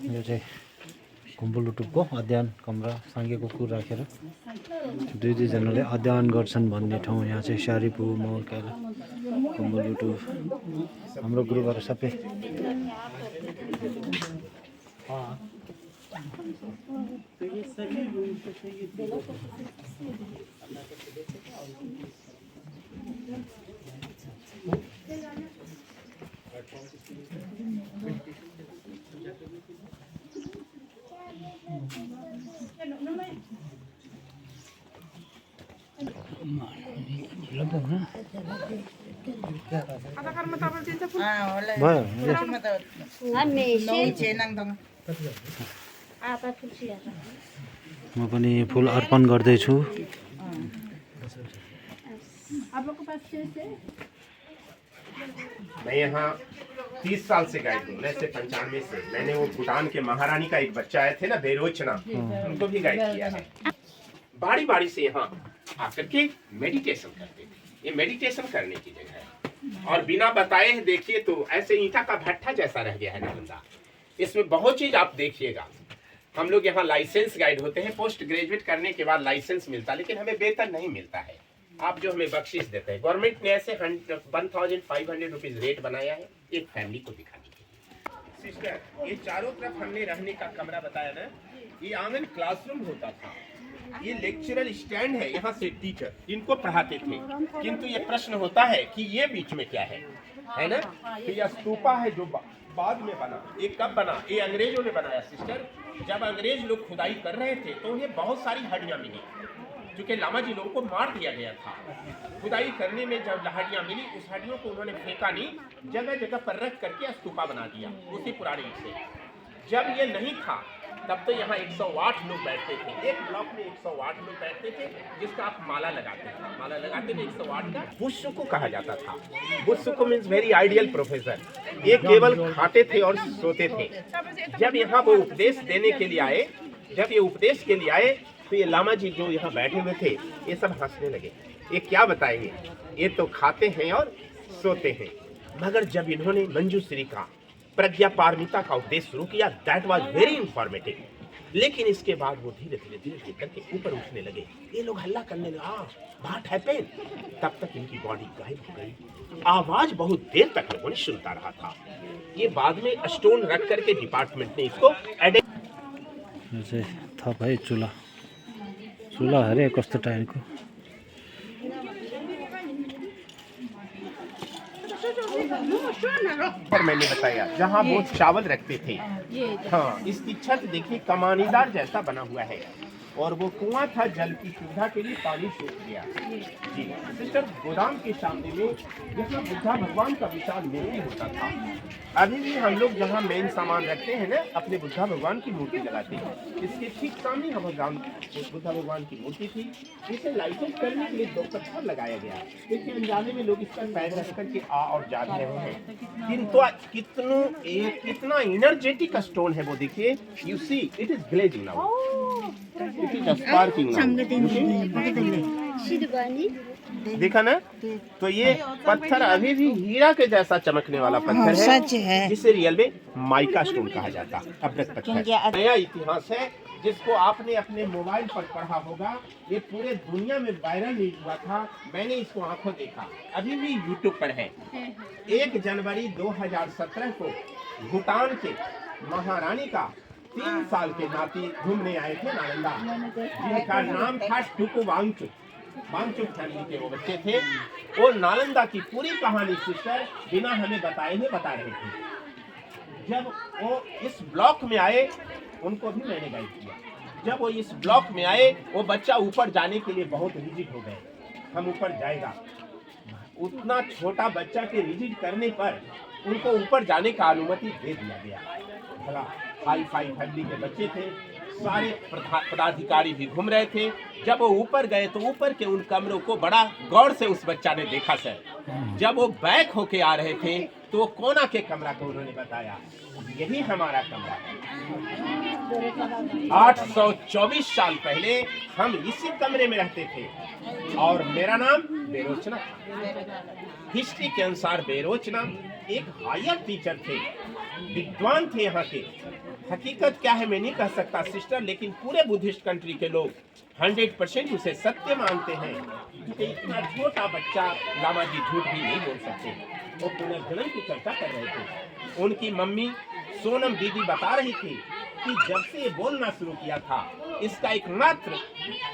यो चाहिँ कुम्बुलुटुपको अध्ययन कमरा साङ्गेको कुकुर राखेर दुई दुईजनाले अध्ययन गर्छन् भन्ने ठाउँ। यहाँ चाहिँ सारिपु मौकेर कुम्बुलुटुप हाम्रो ग्रुपहरू सबै म पनि फुल अर्पण गर्दैछु। मैं यहाँ 30 साल से गाइड हूँ, 1995 से। मैंने वो भूटान के महारानी का एक बच्चा आए थे ना, बेरोचना, उनको भी गाइड किया है। बारी बारी से यहाँ आकर के मेडिटेशन करते थे। ये मेडिटेशन करने की जगह है और बिना बताए देखिए तो ऐसे ईंटा का भट्ठा जैसा रह गया है नालंदा। इसमें बहुत चीज आप देखिएगा। हम लोग यहाँ लाइसेंस गाइड होते हैं, पोस्ट ग्रेजुएट करने के बाद लाइसेंस मिलता है, लेकिन हमें वेतन नहीं मिलता है। आप जो हमें बख्शिश देते हैं, गवर्नमेंट ने ऐसे 1500 रुपीज रेट बनाया है एक फैमिली को दिखाने के लिए। सिस्टर, ये चारों तरफ हमने रहने का कमरा बताया ना, ये आंगन क्लासरूम होता था। ये लेक्चरल स्टैंड है, यहाँ से टीचर इनको पढ़ाते थे। किंतु ये प्रश्न होता है कि ये बीच में क्या है ना? तो यह स्तूपा है जो बाद में बना। ये कब बना? ये अंग्रेजों ने बनाया सिस्टर। जब अंग्रेज लोग खुदाई कर रहे थे तो उन्हें बहुत सारी हड्डियां मिली, क्योंकि लामा जी लोगों को मार दिया गया था। खुदाई करने में जब हड्डियां मिली, उस हड्डियों को उन्होंने फेंका नहीं, जगह जगह पर रख करके स्तूपा बना दिया उसी पुराने ईंट से। जब ये नहीं था तब तो यहाँ 108 लोग बैठते थे। एक ब्लॉक में 108 लोग बैठते थे, जिसका आप माला लगाते थे। माला लगाते थे 108 का। बुस्सुकु कहा जाता था। बुस्सुकु मीन्स वेरी आइडियल प्रोफेसर। ये केवल खाते थे और सोते थे। जब यहाँ वो उपदेश देने के लिए आए, जब ये उपदेश के लिए आए, तो ये लामा जी जो यहाँ बैठे हुए थे, ये सब हंसने लगे। ये क्या बताएंगे? ये तो खाते हैं और सोते हैं। मगर जब इन्होंने मंजूश्री का, प्रज्ञा पारमिता का उपदेश शुरू किया, दैट वाज वेरी इंफॉर्मेटिव। लेकिन इसके बाद वो धीरे धीरे करके ऊपर उठने लगे। ये लोग हल्ला करने लगे, व्हाट हैपेंड? तब तक इनकी बॉडी गायब हो गई। आवाज बहुत देर तक लोगों ने सुनता रहा था। ये बाद में स्टोन रख करके डिपार्टमेंट ने इसको था भाई चूल्हा चूल्हा हरे कस्तो टाइमको पर मैंने बताया जहाँ वो चावल रखते थे। हाँ, इसकी छत देखिए कमानीदार जैसा बना हुआ है और वो कुआं था, जल की सुविधा के लिए पानी सूख गया। जी सिस्टर, गोदाम के सामने में जहाँ बुद्धा भगवान का विशाल मूर्ति होता था, अभी भी हम लोग जहाँ मेन सामान रखते हैं ना, अपने बुद्धा भगवान की मूर्ति लगाते हैं। इसके ठीक सामने हम बुद्धा भगवान की मूर्ति थी। इसे लाइसेंस करने के लिए 2 पत्थर लगाया गया। देखिए अनजाने में लोग इस पर पैर रख करके आ और जा रहे हैं, किंतु कितना इनर्जेटिक स्टोन है वो। देखिए, you see it is glazing now, it is sparking now. देखा ना? तो ये पत्थर अभी भी हीरा के जैसा चमकने वाला पत्थर है, जिसे रियल में माइका स्टोन कहा जाता। अभ्रक पत्थर नया इतिहास है जिसको आपने अपने मोबाइल पर पढ़ा होगा। ये पूरे दुनिया में वायरल नहीं हुआ था, मैंने इसको आंखों देखा, अभी भी यूट्यूब पर है। 1 जनवरी 2017 को भूटान के महारानी का 3 साल के नाती घूमने आए थे नालंदा, जिनका नाम था टुकु वांगचुक। वांगचुक फैमिली के वो बच्चे थे। वो नालंदा की पूरी कहानी सिस्टर बिना हमें बताए ही बता रहे थे। जब वो इस ब्लॉक में आए, उनको भी मैंने गाइड किया। जब वो इस ब्लॉक में आए, वो बच्चा ऊपर जाने के लिए बहुत रिजिड हो गए। हम ऊपर जाएगा, उतना छोटा बच्चा के रिजिड करने पर उनको ऊपर जाने का अनुमति दे दिया गया। भला हाई फाई फैमिली के बच्चे थे, सारे पदाधिकारी भी घूम रहे थे। जब वो ऊपर गए तो ऊपर के उन कमरों को बड़ा गौर से उस बच्चा ने देखा सर। जब वो बैक होके आ रहे थे तो कोना के कमरा को उन्होंने बताया, यही हमारा कमरा है। 824 साल पहले हम इसी कमरे में रहते थे और मेरा नाम बेरोचना था। हिस्ट्री के अनुसार बेरोचना एक हायर टीचर थे, विद्वान थे यहाँ के। हकीकत क्या है मैं नहीं कह सकता सिस्टर, लेकिन पूरे बुद्धिस्ट कंट्री के लोग 100% उसे सत्य मानते हैं कि इतना छोटा बच्चा, लामा जी झूठ भी नहीं बोल सकते। वो पुनर्जन्म की चर्चा कर रहे थे। उनकी मम्मी सोनम दीदी बता रही थी कि जब से ये बोलना शुरू किया था, इसका एकमात्र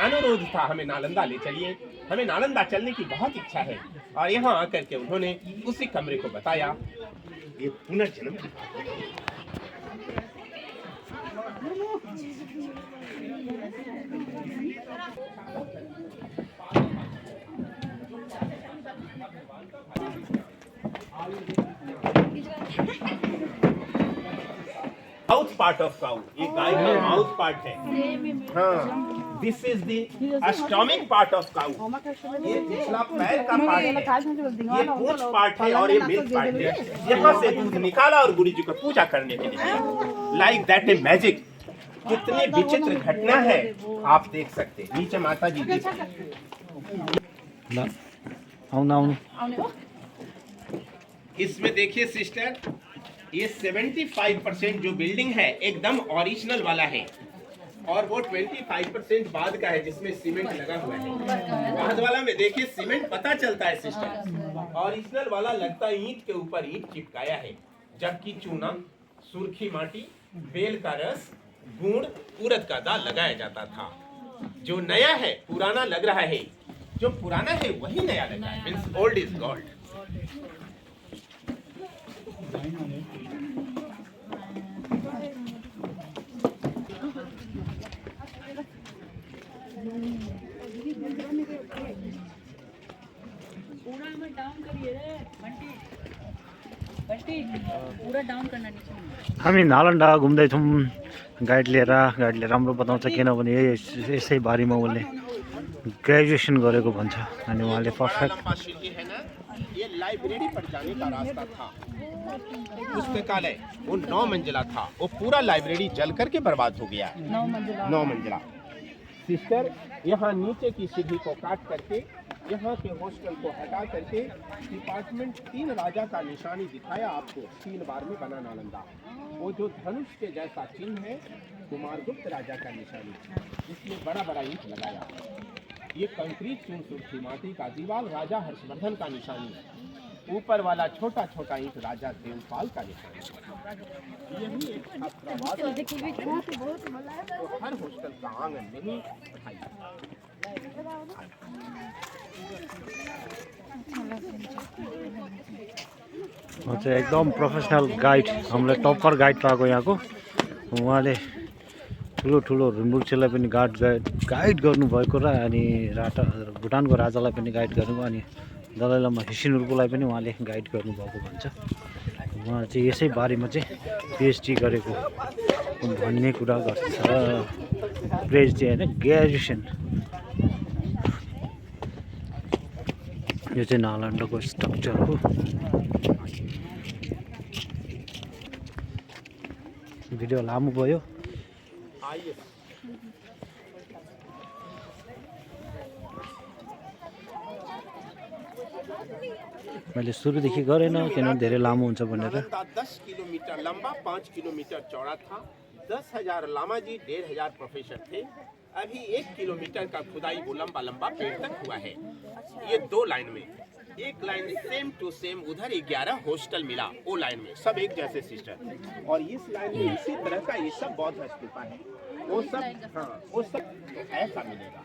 अनुरोध था, हमें नालंदा ले चलिए, हमें नालंदा चलने की बहुत इच्छा है। और यहाँ आकर के उन्होंने उसी कमरे को बताया। ये पुनर्जन्म की माउथ पार्ट ऑफ काउ, ये गाय का माउथ पार्ट है। हाँ, this is the stomach part of cow. ये पिछला पैर का पार्ट है, ये पूंछ पार्ट है और ये मिल्क पार्ट है। यहाँ से दूध निकाला और गुरु जी को पूजा करने के लिए। Like that a magic. कितनी विचित्र घटना है आप देख सकते हैं। नीचे माता जी देख इसमें देखिए सिस्टर, ये 75% जो बिल्डिंग है एकदम ओरिजिनल वाला है, और वो 25% बाद का है जिसमें सीमेंट लगा हुआ है। बाद वाला में देखिए सीमेंट पता चलता है सिस्टर, ओरिजिनल वाला लगता है ईंट के ऊपर ईंट चिपकाया है, जबकि चूना, सुर्खी माटी, बेल का रस, गुड़, उड़द का दाल लगाया जाता था। जो नया है पुराना लग रहा है, जो पुराना है वही नया लगा है। Means old is gold. पूरा डाउन करना नीचे। हामी नालन्दा घुम्दैछौँ गाइड लिएर। गाइडले राम्रो बताउँछ, किनभने यसै बारीमा उसले ग्रेजुएसन गरेको भन्छ अनि उहाँले पर्फेक्ट। है ना, ये लाइब्रेरी पर जाने का रास्ता था। पुस्तकालय वो 9 मंजिला था, वो पूरा लाइब्रेरी जल करके बर्बाद हो गया। 9 मंजिला। सिस्टर यहाँ नीचे की सीढ़ी को काट करके यहाँ के हॉस्टल को हटा करके डिपार्टमेंट 3 राजा का निशानी दिखाया आपको। 3 बार में बना नालंदा। वो जो धनुष के जैसा चिन्ह है कुमारगुप्त राजा का निशानी, इसमें बड़ा बड़ा ईंट लगाया। ये कंक्रीट चून सुर्खी माटी का दीवार राजा हर्षवर्धन का निशानी, ऊपर वाला छोटा छोटा ईंट राजा देवपाल का निशानी। यही एक छात्रावास है, तो हर हॉस्टल का आंगन में ही पढ़ाई। चाहिँ एकदम प्रोफेसनल गाइड, हामीलाई टप्पर गाइड पाएको यहाँको। उहाँले ठुलो ठुलो रुम्बुक्सेलाई पनि गाइड गर्नुभएको र अनि भुटानको राजालाई पनि गाइड गर्नुभयो, अनि दलाई लामा हिसिनुरकोलाई पनि उहाँले गाइड गर्नुभएको भन्छ। उहाँ चाहिँ यसै बारेमा चाहिँ पिएचडी गरेको भन्ने कुरा गर्छ। पिएचडी होइन, ग्रेजुएसन। यो चाहिँ नालन्दाको स्ट्रक्चर हो। भिडियो लामो भयो। मैले सुरुदेखि गरेन किनभने धेरै लामो हुन्छ भनेर। 10 किलोमीटर लंबा, 5 किलोमीटर चौड़ा था। 10,000 लामा जी, 1,500 प्रोफेसर थे। अभी 1 किलोमीटर का खुदाई वो लंबा लंबा पेड़ तक हुआ है। ये 2 लाइन में, एक लाइन सेम टू सेम उधर 11 हॉस्टल मिला, वो लाइन में सब एक जैसे सिस्टर। और इस लाइन में इसी तरह का ये सब बौद्ध स्तूपा है। वो सब, हाँ वो सब ऐसा मिलेगा।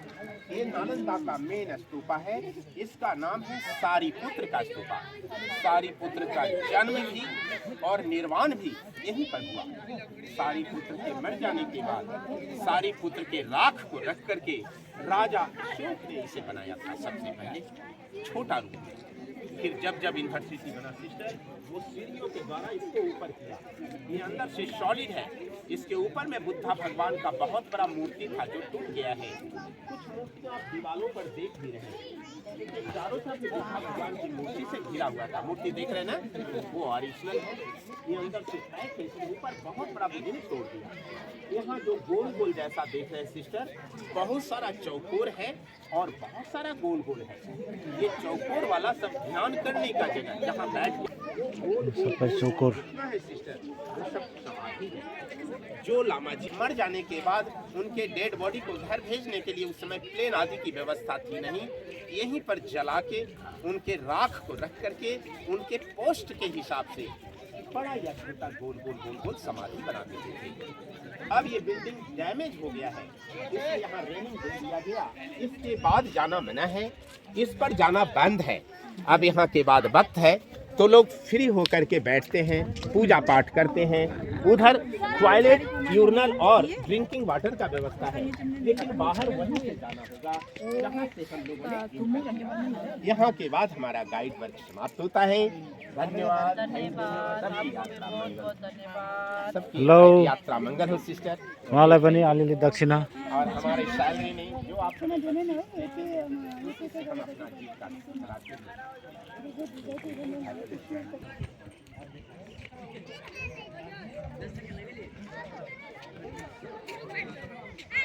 ये नालंदा का मेन स्तूपा है। इसका नाम है सारीपुत्र का स्तूपा। सारीपुत्र का जन्म भी और निर्वाण भी यहीं पर हुआ। सारीपुत्र के मर जाने के बाद सारीपुत्र के राख को रख करके राजा अशोक ने इसे बनाया था सबसे पहले छोटा रूप में। फिर जब जब यूनिवर्सिटी बना सिस्टर, वो सीढ़ियों के द्वारा इसको ऊपर किया। ये अंदर से सॉलिड है। इसके ऊपर में बुद्धा भगवान का बहुत बड़ा मूर्ति था जो टूट गया है। कुछ मूर्तियां आप दीवारों पर देख भी रहे हैं। देखिए चारों तरफ देखिए भगवान की मूर्ति से घिरा हुआ था। मूर्ति देख रहे हैं ना, वो ओरिजिनल है। ये अंदर से पैक है, इसके ऊपर बहुत बड़ा बिल्डिंग तोड़ दिया। यहाँ जो गोल गोल जैसा देख रहे हैं सिस्टर, बहुत सारा चौकोर है और बहुत सारा गोल गोल है। ये चौकोर वाला सब ध्यान करने का जगह, जहाँ बैठ के सबै चौकोर जितना है सिस्टर, वो सब समाधि है। जो लामा जी मर जाने के बाद उनके डेड बॉडी को घर भेजने के लिए उस समय प्लेन आदि की व्यवस्था थी नहीं, यहीं पर जला के उनके राख को रख करके उनके पोस्ट के हिसाब से बड़ा या छोटा गोल गोल गोल गोल समाधि बना देते थे। अब ये बिल्डिंग डैमेज हो गया है, इसलिए यहाँ रेलिंग दे दिया गया। इसके बाद जाना मना है, इस पर जाना बंद है। अब यहाँ के बाद वक्त है तो लोग फ्री होकर के बैठते हैं, पूजा पाठ करते हैं। उधर टॉयलेट, यूरिनल और ड्रिंकिंग वाटर का व्यवस्था है, लेकिन बाहर वहीं से जाना होगा जहाँ से हम लोगों ने। यहाँ के बाद हमारा गाइड वर्क समाप्त होता है। धन्यवाद। सबकी यात्रा मंगल। सबकी यात्रा मंगल हो सिस्टर। उहाँलाई पनि अलिअलि दक्षिणा। और हमारे सैलरी नहीं जो आपको हम अपना जीविका चलाते हैं।